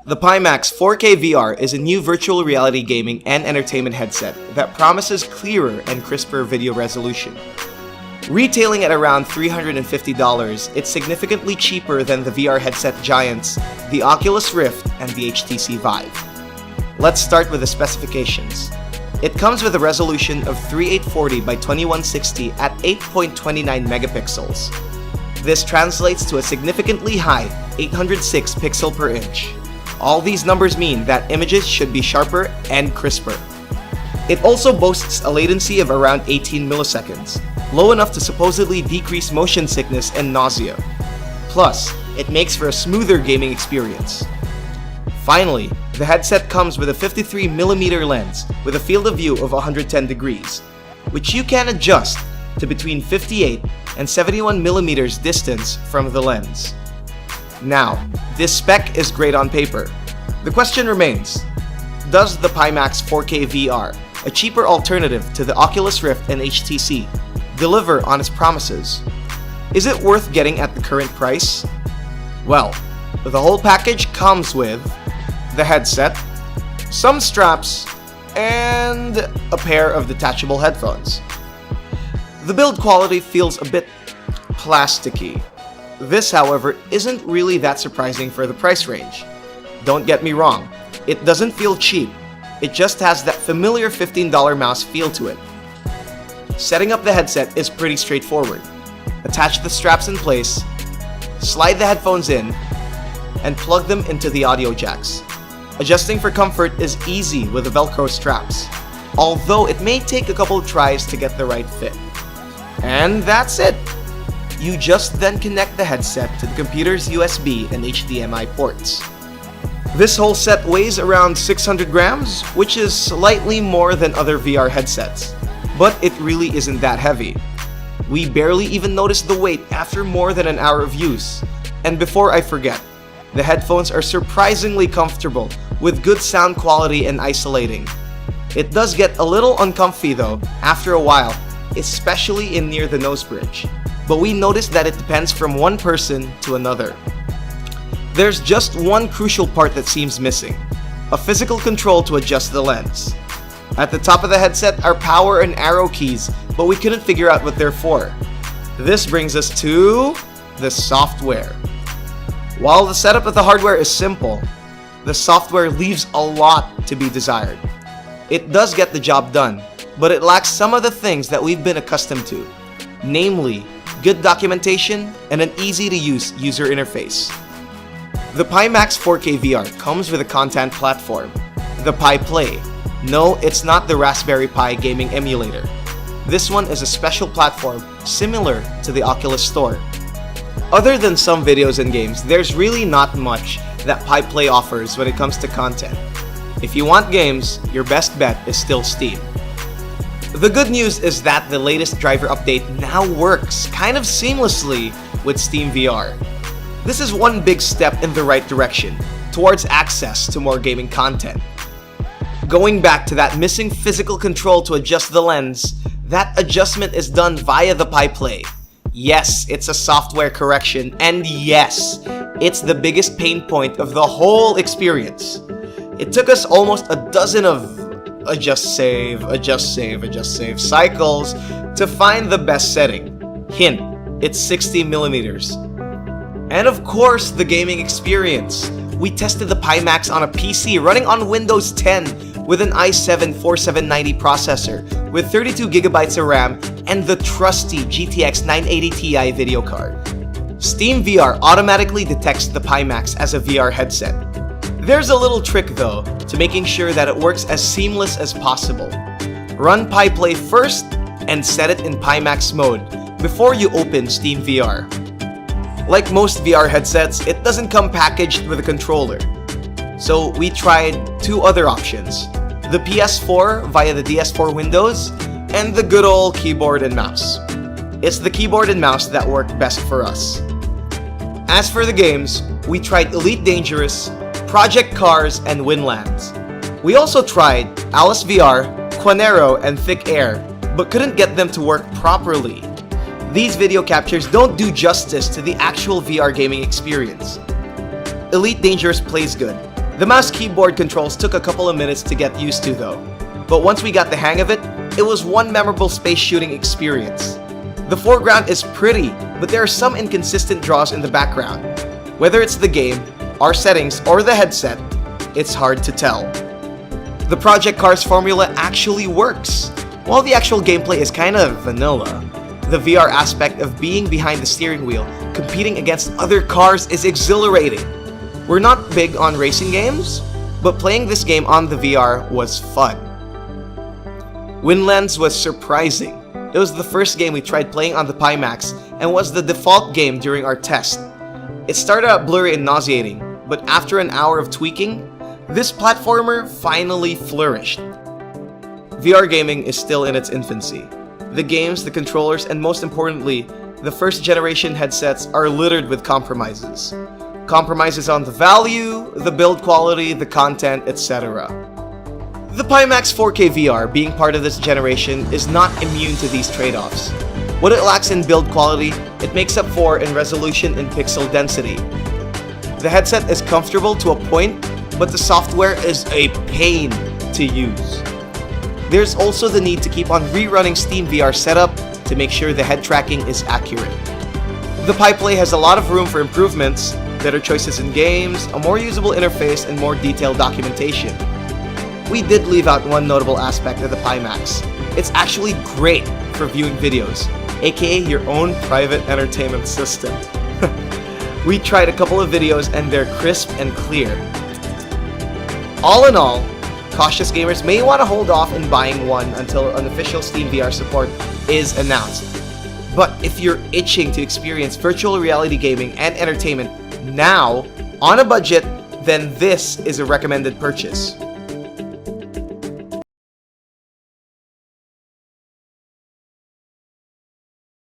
The PIMAX 4K VR is a new virtual reality gaming and entertainment headset that promises clearer and crisper video resolution. Retailing at around $350, it's significantly cheaper than the VR headset giants, the Oculus Rift and the HTC Vive. Let's start with the specifications. It comes with a resolution of 3840 by 2160 at 8.29 megapixels. This translates to a significantly high 806 pixel per inch. All these numbers mean that images should be sharper and crisper. It also boasts a latency of around 18 milliseconds, low enough to supposedly decrease motion sickness and nausea. Plus, it makes for a smoother gaming experience. Finally, the headset comes with a 53mm lens with a field of view of 110 degrees, which you can adjust to between 58 and 71mm distance from the lens. Now, this spec is great on paper. The question remains, does the PIMAX 4K VR, a cheaper alternative to the Oculus Rift and HTC, deliver on its promises? Is it worth getting at the current price? Well, the whole package comes with the headset, some straps, and a pair of detachable headphones. The build quality feels a bit plasticky. This, however, isn't really that surprising for the price range. Don't get me wrong, it doesn't feel cheap. It just has that familiar $15 mouse feel to it. Setting up the headset is pretty straightforward. Attach the straps in place, slide the headphones in, and plug them into the audio jacks. Adjusting for comfort is easy with the Velcro straps, although it may take a couple of tries to get the right fit. And that's it! You just then connect the headset to the computer's USB and HDMI ports. This whole set weighs around 600 grams, which is slightly more than other VR headsets, but it really isn't that heavy. We barely even noticed the weight after more than an hour of use. And before I forget, the headphones are surprisingly comfortable with good sound quality and isolating. It does get a little uncomfy though after a while, especially in near the nose bridge. But we noticed that it depends from one person to another. There's just one crucial part that seems missing, a physical control to adjust the lens. At the top of the headset are power and arrow keys, but we couldn't figure out what they're for. This brings us to the software. While the setup of the hardware is simple, the software leaves a lot to be desired. It does get the job done, but it lacks some of the things that we've been accustomed to, namely, good documentation and an easy-to-use user interface. The PIMAX 4K VR comes with a content platform, the Pi Play. No, it's not the Raspberry Pi gaming emulator. This one is a special platform similar to the Oculus Store. Other than some videos and games, there's really not much that Pi Play offers when it comes to content. If you want games, your best bet is still Steam. The good news is that the latest driver update now works kind of seamlessly with Steam VR. This is one big step in the right direction towards access to more gaming content. Going back to that missing physical control to adjust the lens, that adjustment is done via the Pi Play. Yes, it's a software correction, and yes, it's the biggest pain point of the whole experience. It took us almost a dozen of adjust save cycles to find the best setting. Hint, it's 60mm. And of course, the gaming experience. We tested the PIMAX on a PC running on Windows 10 with an i7-4790 processor with 32GB of RAM and the trusty GTX 980 Ti video card. Steam VR automatically detects the PIMAX as a VR headset. There's a little trick though to making sure that it works as seamless as possible. Run Pi Play first and set it in PIMAX mode before you open Steam VR. Like most VR headsets, it doesn't come packaged with a controller. So we tried two other options, the PS4 via the DS4 Windows and the good old keyboard and mouse. It's the keyboard and mouse that worked best for us. As for the games, we tried Elite Dangerous, Project Cars, and Winlands. We also tried Alice VR, Quanero, and Thick Air, but couldn't get them to work properly. These video captures don't do justice to the actual VR gaming experience. Elite Dangerous plays good, The mouse keyboard controls took a couple of minutes to get used to though, but once we got the hang of it, it was one memorable space shooting experience. The foreground is pretty, but there are some inconsistent draws in the background. Whether it's the game, our settings, or the headset, it's hard to tell. The Project Cars formula actually works. While the actual gameplay is kind of vanilla, the VR aspect of being behind the steering wheel, competing against other cars is exhilarating. We're not big on racing games, but playing this game on the VR was fun. Winlands was surprising. It was the first game we tried playing on the PIMAX and was the default game during our test. It started out blurry and nauseating, but after an hour of tweaking, this platformer finally flourished. VR gaming is still in its infancy. The games, the controllers, and most importantly, the first generation headsets are littered with compromises. Compromises on the value, the build quality, the content, etc. The PIMAX 4K VR, being part of this generation, is not immune to these trade-offs. What it lacks in build quality, it makes up for in resolution and pixel density. The headset is comfortable to a point, but the software is a pain to use. There's also the need to keep on rerunning Steam VR setup to make sure the head tracking is accurate. The PiPlay has a lot of room for improvements, better choices in games, a more usable interface, and more detailed documentation. We did leave out one notable aspect of the PIMAX. It's actually great for viewing videos, aka your own private entertainment system. We tried a couple of videos and they're crisp and clear. All in all, cautious gamers may want to hold off in buying one until an official Steam VR support is announced. But if you're itching to experience virtual reality gaming and entertainment now, on a budget, then this is a recommended purchase.